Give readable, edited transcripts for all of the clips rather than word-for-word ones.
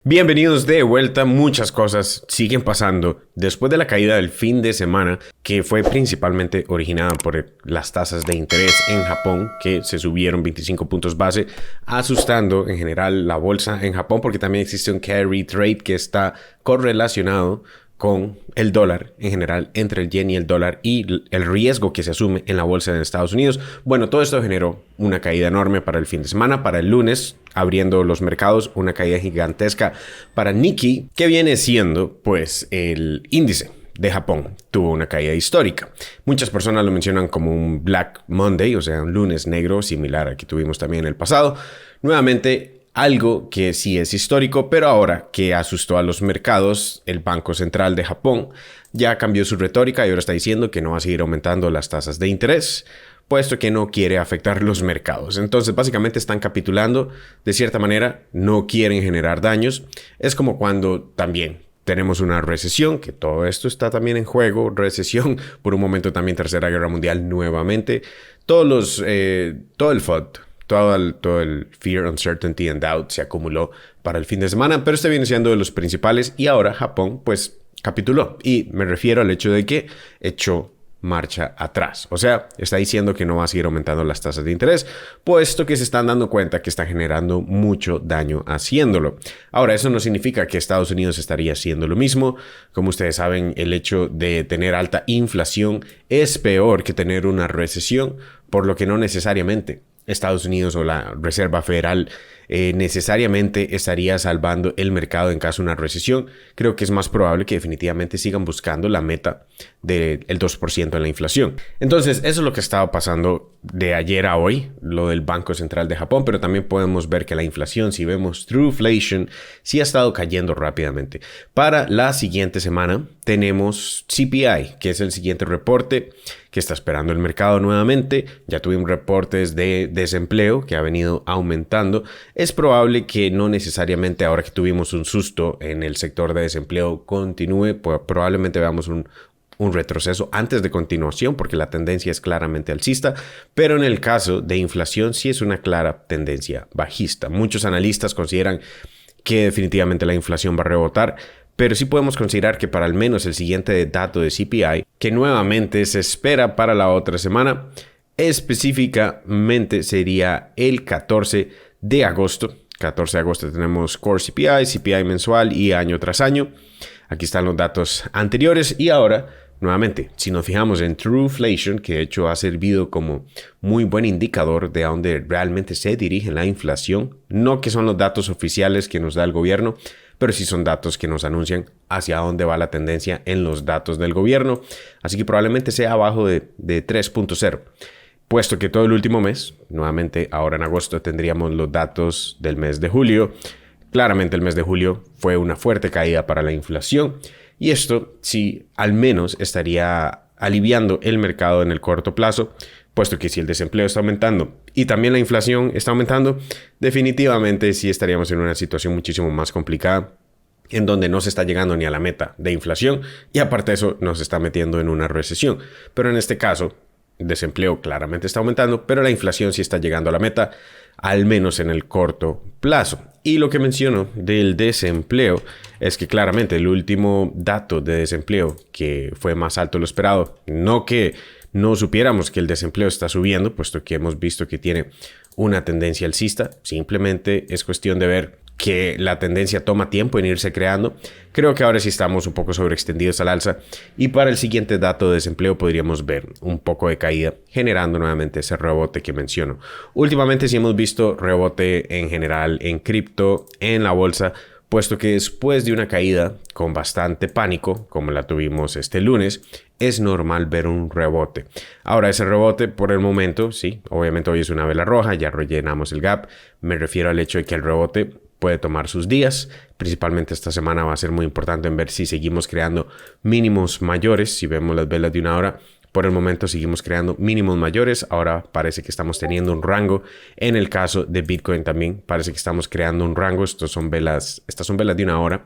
Bienvenidos de vuelta, muchas cosas siguen pasando después de la caída del fin de semana que fue principalmente originada por las tasas de interés en Japón que se subieron 25 puntos base, asustando en general la bolsa en Japón porque también existe un carry trade que está correlacionado con el dólar en general, entre el yen y el dólar y el riesgo que se asume en la bolsa de Estados Unidos. Bueno, todo esto generó una caída enorme para el fin de semana, para el lunes, abriendo los mercados, una caída gigantesca para Nikkei, que viene siendo pues el índice de Japón. Tuvo una caída histórica. Muchas personas lo mencionan como un Black Monday, o sea, un lunes negro, similar al que tuvimos también en el pasado. Nuevamente, algo que sí es histórico, pero ahora que asustó a los mercados, el Banco Central de Japón ya cambió su retórica y ahora está diciendo que no va a seguir aumentando las tasas de interés, puesto que no quiere afectar los mercados. Entonces, básicamente están capitulando, de cierta manera, no quieren generar daños. Es como cuando también tenemos una recesión, que todo esto está también en juego, recesión, por un momento también Tercera Guerra Mundial nuevamente, todo el FUD. Todo el fear, uncertainty and doubt se acumuló para el fin de semana, pero este viene siendo de los principales y ahora Japón pues capituló. Y me refiero al hecho de que echó marcha atrás. O sea, está diciendo que no va a seguir aumentando las tasas de interés, puesto que se están dando cuenta que está generando mucho daño haciéndolo. Ahora, eso no significa que Estados Unidos estaría haciendo lo mismo. Como ustedes saben, el hecho de tener alta inflación es peor que tener una recesión, por lo que no necesariamente Estados Unidos o la Reserva Federal necesariamente estaría salvando el mercado en caso de una recesión. Creo que es más probable que definitivamente sigan buscando la meta del 2% en la inflación. Entonces, eso es lo que estaba pasando de ayer a hoy, lo del Banco Central de Japón, pero también podemos ver que la inflación, si vemos Trueflation, sí ha estado cayendo rápidamente. Para la siguiente semana tenemos CPI, que es el siguiente reporte que está esperando el mercado nuevamente. Ya tuvimos reportes de desempleo que ha venido aumentando. Es probable que no necesariamente ahora que tuvimos un susto en el sector de desempleo continúe, pues probablemente veamos un retroceso antes de continuación porque la tendencia es claramente alcista, pero en el caso de inflación sí es una clara tendencia bajista. Muchos analistas consideran que definitivamente la inflación va a rebotar, pero sí podemos considerar que para al menos el siguiente dato de CPI, que nuevamente se espera para la otra semana, específicamente sería el 14 de agosto. 14 de agosto tenemos Core CPI, CPI mensual y año tras año. Aquí están los datos anteriores y ahora, nuevamente, si nos fijamos en Trueflation, que de hecho ha servido como muy buen indicador de a dónde realmente se dirige la inflación, no que son los datos oficiales que nos da el gobierno, pero sí son datos que nos anuncian hacia dónde va la tendencia en los datos del gobierno. Así que probablemente sea abajo de 3.0. Puesto que todo el último mes, nuevamente ahora en agosto tendríamos los datos del mes de julio. Claramente el mes de julio fue una fuerte caída para la inflación y esto sí al menos estaría aliviando el mercado en el corto plazo, puesto que si el desempleo está aumentando y también la inflación está aumentando, definitivamente sí estaríamos en una situación muchísimo más complicada en donde no se está llegando ni a la meta de inflación y aparte de eso nos está metiendo en una recesión. Pero en este caso, el desempleo claramente está aumentando, pero la inflación sí está llegando a la meta, al menos en el corto plazo. Y lo que menciono del desempleo es que claramente el último dato de desempleo que fue más alto de lo esperado, no que no supiéramos que el desempleo está subiendo, puesto que hemos visto que tiene una tendencia alcista, simplemente es cuestión de ver que la tendencia toma tiempo en irse creando. Creo que ahora sí estamos un poco sobreextendidos al alza y para el siguiente dato de desempleo podríamos ver un poco de caída, generando nuevamente ese rebote que menciono. Últimamente sí hemos visto rebote en general en cripto, en la bolsa, puesto que después de una caída con bastante pánico, como la tuvimos este lunes, es normal ver un rebote. Ahora, ese rebote por el momento, sí, obviamente hoy es una vela roja, ya rellenamos el gap. Me refiero al hecho de que el rebote puede tomar sus días. Principalmente esta semana va a ser muy importante en ver si seguimos creando mínimos mayores. Si vemos las velas de una hora, por el momento seguimos creando mínimos mayores. Ahora parece que estamos teniendo un rango. En el caso de Bitcoin también parece que estamos creando un rango. Estas son velas de una hora.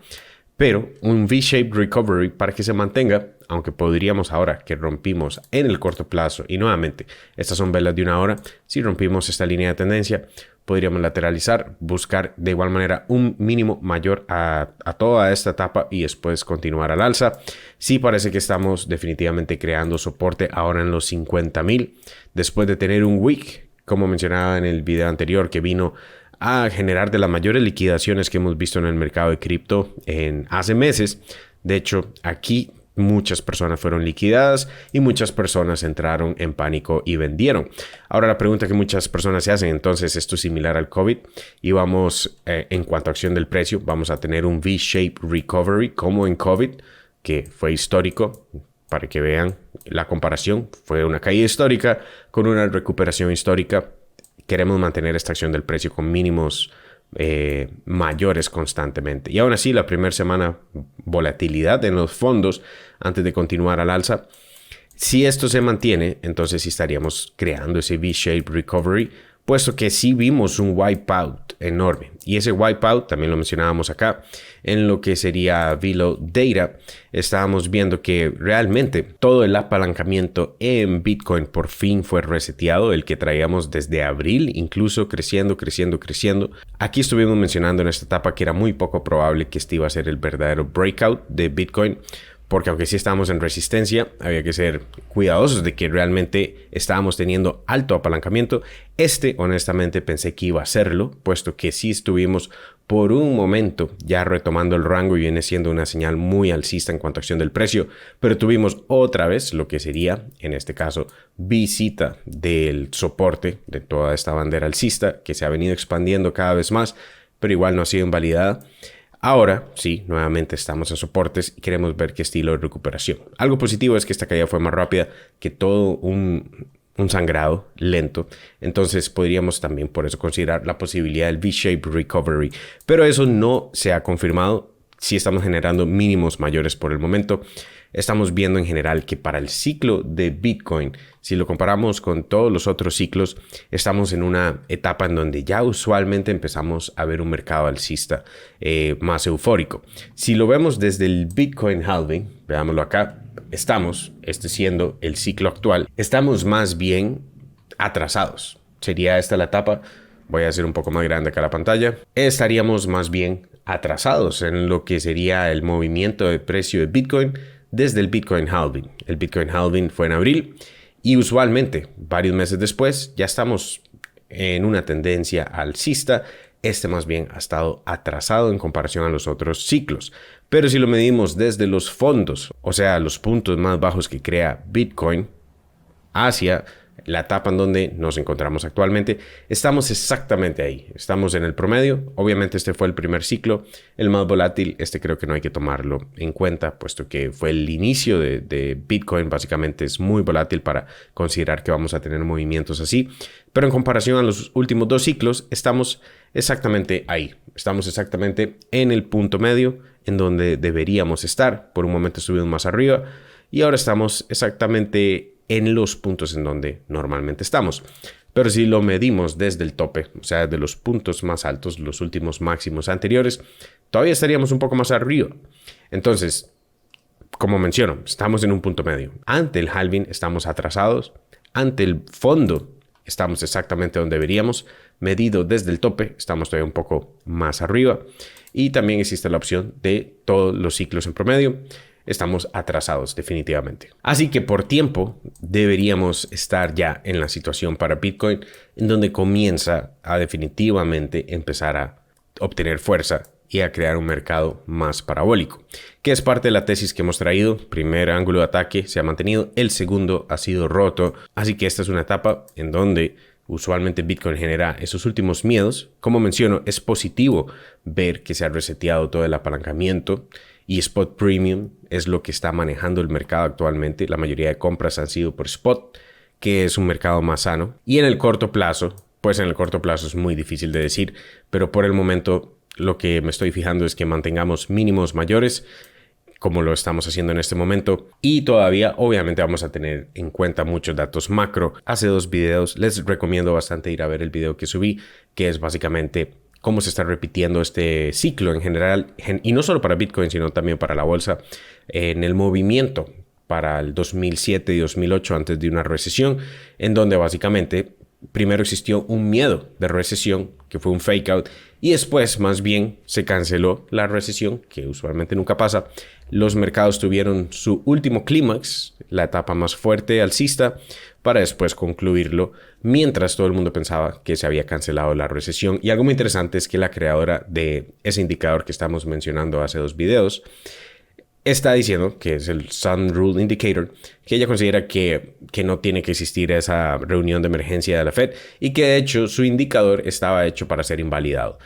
pero un V-shape recovery para que se mantenga, aunque podríamos ahora que rompimos en el corto plazo, y nuevamente, estas son velas de una hora, si rompimos esta línea de tendencia, podríamos lateralizar, buscar de igual manera un mínimo mayor a toda esta etapa y después continuar al alza. Sí parece que estamos definitivamente creando soporte ahora en los 50,000, después de tener un wick, como mencionaba en el video anterior, que vino a generar de las mayores liquidaciones que hemos visto en el mercado de cripto hace meses. De hecho, aquí muchas personas fueron liquidadas y muchas personas entraron en pánico y vendieron. Ahora la pregunta que muchas personas se hacen, entonces esto es similar al COVID y vamos en cuanto a acción del precio, vamos a tener un V-shape recovery como en COVID, que fue histórico. Para que vean la comparación, fue una caída histórica con una recuperación histórica. Queremos mantener esta acción del precio con mínimos mayores constantemente. Y aún así, la primera semana, volatilidad en los fondos antes de continuar al alza. Si esto se mantiene, entonces sí estaríamos creando ese V-shape recovery, puesto que sí vimos un wipeout enorme. Y ese wipeout, también lo mencionábamos acá, en lo que sería Velo Data, estábamos viendo que realmente todo el apalancamiento en Bitcoin por fin fue reseteado, el que traíamos desde abril, incluso creciendo. Aquí estuvimos mencionando en esta etapa que era muy poco probable que este iba a ser el verdadero breakout de Bitcoin, porque aunque sí estábamos en resistencia, había que ser cuidadosos de que realmente estábamos teniendo alto apalancamiento. Honestamente, pensé que iba a serlo, puesto que sí estuvimos por un momento ya retomando el rango y viene siendo una señal muy alcista en cuanto a acción del precio, pero tuvimos otra vez lo que sería, en este caso, visita del soporte de toda esta bandera alcista que se ha venido expandiendo cada vez más, pero igual no ha sido invalidada. Ahora, sí, nuevamente estamos en soportes y queremos ver qué estilo de recuperación. Algo positivo es que esta caída fue más rápida que todo un sangrado lento. Entonces podríamos también por eso considerar la posibilidad del V-shape recovery. Pero eso no se ha confirmado. Sí estamos generando mínimos mayores por el momento. Estamos viendo en general que para el ciclo de Bitcoin, si lo comparamos con todos los otros ciclos, estamos en una etapa en donde ya usualmente empezamos a ver un mercado alcista más eufórico. Si lo vemos desde el Bitcoin halving, veámoslo acá, siendo el ciclo actual, estamos más bien atrasados. Sería esta la etapa. Voy a hacer un poco más grande acá la pantalla. Estaríamos más bien atrasados en lo que sería el movimiento de precio de Bitcoin desde el Bitcoin halving. El Bitcoin halving fue en abril y usualmente varios meses después ya estamos en una tendencia alcista. Más bien ha estado atrasado en comparación a los otros ciclos. Pero si lo medimos desde los fondos, o sea, los puntos más bajos que crea Bitcoin hacia la etapa en donde nos encontramos actualmente, estamos exactamente ahí. Estamos en el promedio. Obviamente este fue el primer ciclo, el más volátil. Creo que no hay que tomarlo en cuenta, puesto que fue el inicio de Bitcoin. Básicamente es muy volátil para considerar que vamos a tener movimientos así. Pero en comparación a los últimos dos ciclos, estamos exactamente ahí. Estamos exactamente en el punto medio en donde deberíamos estar. Por un momento estuvimos más arriba y ahora estamos exactamente en los puntos en donde normalmente estamos. Pero si lo medimos desde el tope, o sea, de los puntos más altos, los últimos máximos anteriores, todavía estaríamos un poco más arriba. Entonces, como menciono, estamos en un punto medio. Ante el halving estamos atrasados. Ante el fondo estamos exactamente donde deberíamos. Medido desde el tope, estamos todavía un poco más arriba. Y también existe la opción de todos los ciclos en promedio. Estamos atrasados definitivamente. Así que por tiempo deberíamos estar ya en la situación para Bitcoin en donde comienza a definitivamente empezar a obtener fuerza y a crear un mercado más parabólico, que es parte de la tesis que hemos traído. Primer ángulo de ataque se ha mantenido, el segundo ha sido roto, así que esta es una etapa en donde usualmente Bitcoin genera esos últimos miedos. Como menciono, es positivo ver que se ha reseteado todo el apalancamiento y Spot Premium es lo que está manejando el mercado actualmente. La mayoría de compras han sido por Spot, que es un mercado más sano. Y en el corto plazo, pues en el corto plazo es muy difícil de decir, pero por el momento lo que me estoy fijando es que mantengamos mínimos mayores, como lo estamos haciendo en este momento, y todavía obviamente vamos a tener en cuenta muchos datos macro. Hace 2 videos les recomiendo bastante ir a ver el video que subí, que es básicamente cómo se está repitiendo este ciclo en general, y no solo para Bitcoin, sino también para la bolsa, en el movimiento para el 2007 y 2008 antes de una recesión, en donde básicamente primero existió un miedo de recesión, que fue un fake out, y después más bien se canceló la recesión, que usualmente nunca pasa. Los mercados tuvieron su último clímax, la etapa más fuerte alcista, para después concluirlo, mientras todo el mundo pensaba que se había cancelado la recesión. Y algo muy interesante es que la creadora de ese indicador que estamos mencionando hace 2 videos, está diciendo, que es el Sun Rule Indicator, que ella considera que no tiene que existir esa reunión de emergencia de la Fed y que de hecho su indicador estaba hecho para ser invalidado.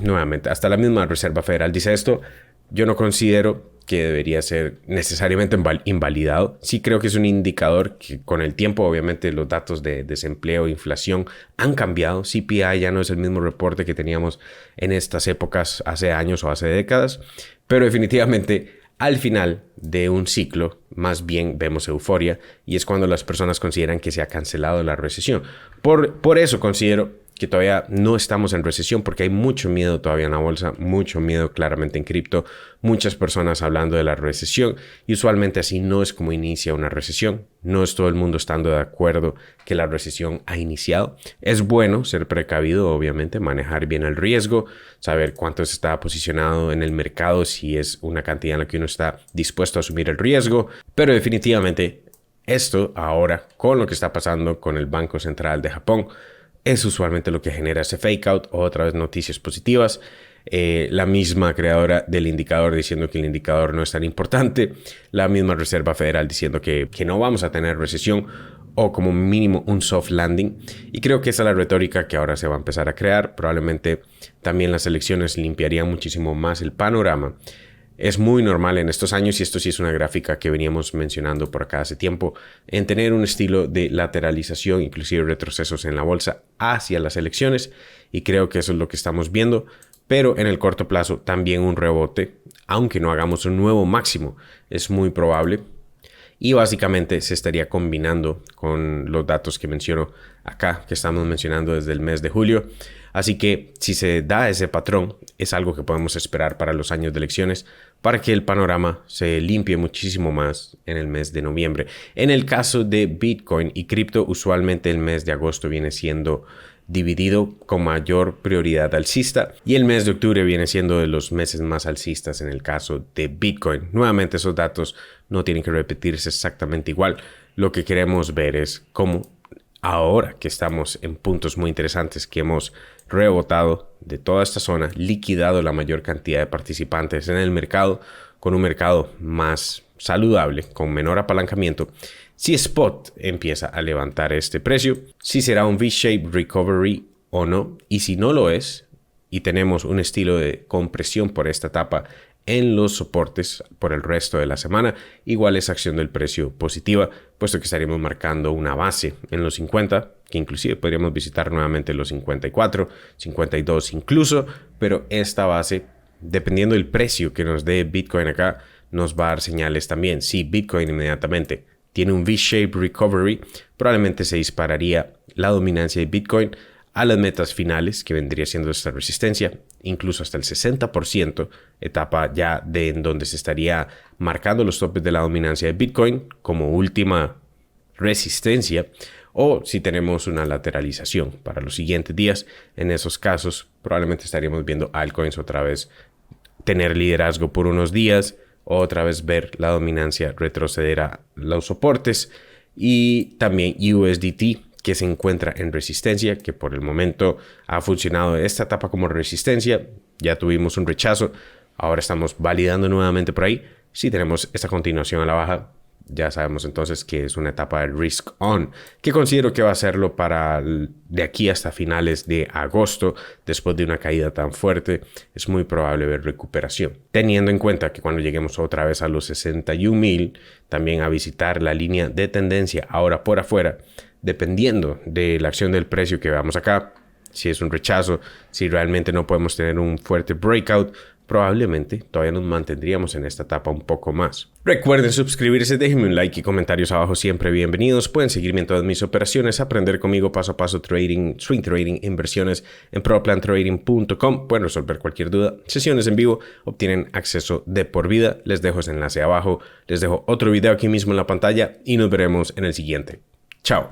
Nuevamente, hasta la misma Reserva Federal dice esto. Yo no considero que debería ser necesariamente invalidado. Sí creo que es un indicador que con el tiempo, obviamente, los datos de desempleo e inflación han cambiado. CPI ya no es el mismo reporte que teníamos en estas épocas hace años o hace décadas. Pero definitivamente, al final de un ciclo, más bien vemos euforia y es cuando las personas consideran que se ha cancelado la recesión. Por eso considero que todavía no estamos en recesión, porque hay mucho miedo todavía en la bolsa, mucho miedo claramente en cripto, muchas personas hablando de la recesión, y usualmente así no es como inicia una recesión. No es todo el mundo estando de acuerdo que la recesión ha iniciado. Es bueno ser precavido, obviamente, manejar bien el riesgo, saber cuánto se está posicionado en el mercado, si es una cantidad en la que uno está dispuesto a asumir el riesgo, pero definitivamente esto ahora, con lo que está pasando con el Banco Central de Japón, es usualmente lo que genera ese fake out, o otra vez noticias positivas. La misma creadora del indicador diciendo que el indicador no es tan importante. La misma Reserva Federal diciendo que no vamos a tener recesión o como mínimo un soft landing. Y creo que esa es la retórica que ahora se va a empezar a crear. Probablemente también las elecciones limpiarían muchísimo más el panorama. Es muy normal en estos años, y esto sí es una gráfica que veníamos mencionando por acá hace tiempo, en tener un estilo de lateralización, inclusive retrocesos en la bolsa hacia las elecciones, y creo que eso es lo que estamos viendo, pero en el corto plazo también un rebote, aunque no hagamos un nuevo máximo, es muy probable. Y básicamente se estaría combinando con los datos que menciono acá, que estamos mencionando desde el mes de julio. Así que si se da ese patrón, es algo que podemos esperar para los años de elecciones, para que el panorama se limpie muchísimo más en el mes de noviembre. En el caso de Bitcoin y cripto, usualmente el mes de agosto viene siendo dividido con mayor prioridad alcista, y el mes de octubre viene siendo de los meses más alcistas en el caso de Bitcoin. Nuevamente, esos datos no tienen que repetirse exactamente igual. Lo que queremos ver es cómo ahora que estamos en puntos muy interesantes, que hemos rebotado de toda esta zona, liquidado la mayor cantidad de participantes en el mercado, con un mercado más saludable, con menor apalancamiento, si Spot empieza a levantar este precio, si será un V-shape recovery o no, y si no lo es, y tenemos un estilo de compresión por esta etapa en los soportes por el resto de la semana, igual es acción del precio positiva, puesto que estaríamos marcando una base en los 50, que inclusive podríamos visitar nuevamente los 54, 52 incluso, pero esta base, dependiendo del precio que nos dé Bitcoin acá, nos va a dar señales también. Si Bitcoin inmediatamente tiene un V-shape recovery, probablemente se dispararía la dominancia de Bitcoin a las metas finales, que vendría siendo esta resistencia, incluso hasta el 60%, etapa ya de en donde se estaría marcando los topes de la dominancia de Bitcoin como última resistencia, o si tenemos una lateralización para los siguientes días. En esos casos probablemente estaríamos viendo altcoins otra vez tener liderazgo por unos días, otra vez ver la dominancia retroceder a los soportes, y también USDT, que se encuentra en resistencia, que por el momento ha funcionado esta etapa como resistencia. Ya tuvimos un rechazo, ahora estamos validando nuevamente por ahí. Si tenemos esta continuación a la baja, ya sabemos entonces que es una etapa de risk on, que considero que va a serlo para de aquí hasta finales de agosto. Después de una caída tan fuerte, es muy probable ver recuperación, teniendo en cuenta que cuando lleguemos otra vez a los 61,000, también a visitar la línea de tendencia ahora por afuera, dependiendo de la acción del precio que veamos acá. Si es un rechazo, si realmente no podemos tener un fuerte breakout, probablemente todavía nos mantendríamos en esta etapa un poco más. Recuerden suscribirse, déjenme un like y comentarios abajo, siempre bienvenidos. Pueden seguirme en todas mis operaciones, aprender conmigo paso a paso trading, swing trading, inversiones en proplantrading.com. Pueden resolver cualquier duda, sesiones en vivo, obtienen acceso de por vida. Les dejo ese enlace abajo, les dejo otro video aquí mismo en la pantalla y nos veremos en el siguiente. Chao.